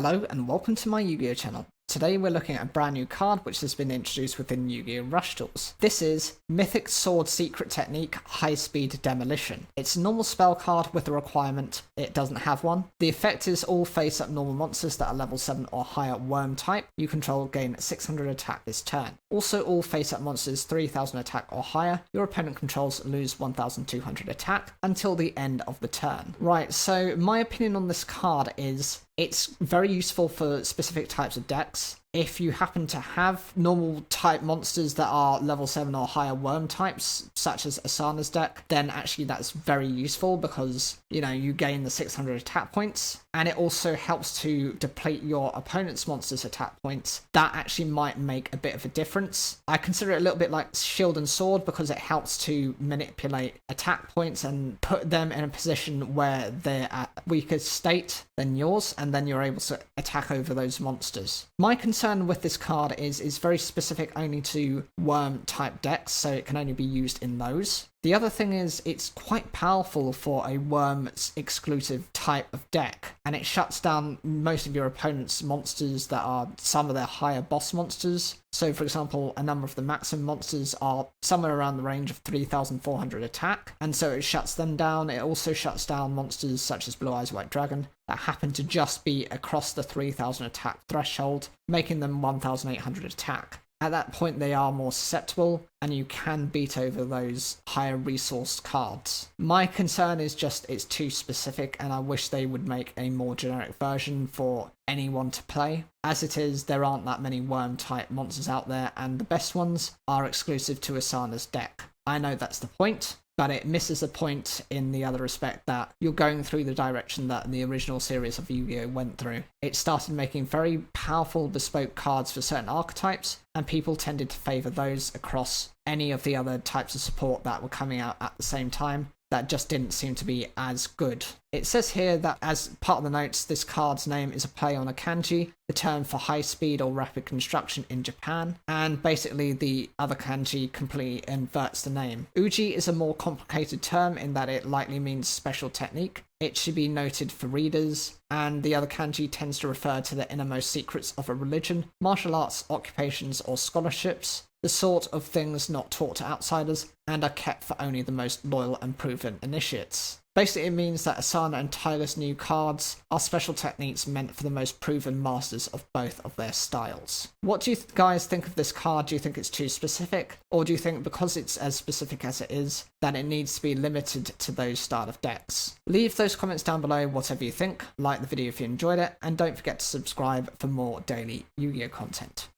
Hello and welcome to my Yu-Gi-Oh channel. Today we're looking at a brand new card which has been introduced within Yu-Gi-Oh! Rush Duels. This is Mythic Sword Secret Technique Speed Demolition. It's a normal spell card with a requirement. It doesn't have one. The effect is all face-up normal monsters that are level 7 or higher worm type you control gain 600 attack this turn. Also all face-up monsters 3000 attack or higher your opponent controls lose 1200 attack until the end of the turn. Right, so my opinion on this card is it's very useful for specific types of decks. If you happen to have normal type monsters that are level 7 or higher worm types, such as Asana's deck, then actually that's very useful because, you gain the 600 attack points, and it also helps to deplete your opponent's monster's attack points. That actually might make a bit of a difference. I consider it a little bit like Shield and Sword because it helps to manipulate attack points and put them in a position where they're at a weaker state than yours, and then you're able to attack over those monsters. My concern with this card is very specific only to worm type decks, so it can only be used in those. The other thing is it's quite powerful for a worm exclusive type of deck, and it shuts down most of your opponent's monsters that are some of their higher boss monsters. So for example, a number of the maximum monsters are somewhere around the range of 3400 attack, and so it shuts them down. It also shuts down monsters such as Blue Eyes White Dragon that happen to just be across the 3000 attack threshold, making them 1800 attack. At that point, they are more susceptible, and you can beat over those higher resourced cards. My concern is just it's too specific, and I wish they would make a more generic version for anyone to play. As it is, there aren't that many worm-type monsters out there, and the best ones are exclusive to Asana's deck. I know that's the point, but it misses the point in the other respect that you're going through the direction that the original series of Yu-Gi-Oh! Went through. It started making very powerful bespoke cards for certain archetypes, and people tended to favour those across any of the other types of support that were coming out at the same time. That just didn't seem to be as good. It says here that as part of the notes, this card's name is a play on a kanji, the term for high speed or rapid construction in Japan, and basically the other kanji completely inverts the name. Uji is a more complicated term in that it likely means special technique. It should be noted for readers, and the other kanji tends to refer to the innermost secrets of a religion, martial arts, occupations, or scholarships, the sort of things not taught to outsiders, and are kept for only the most loyal and proven initiates. Basically, it means that Asana and Tyler's new cards are special techniques meant for the most proven masters of both of their styles. What do you guys think of this card? Do you think it's too specific? Or do you think because it's as specific as it is, that it needs to be limited to those style of decks? Leave those comments down below, whatever you think. Like the video if you enjoyed it, and don't forget to subscribe for more daily Yu-Gi-Oh content.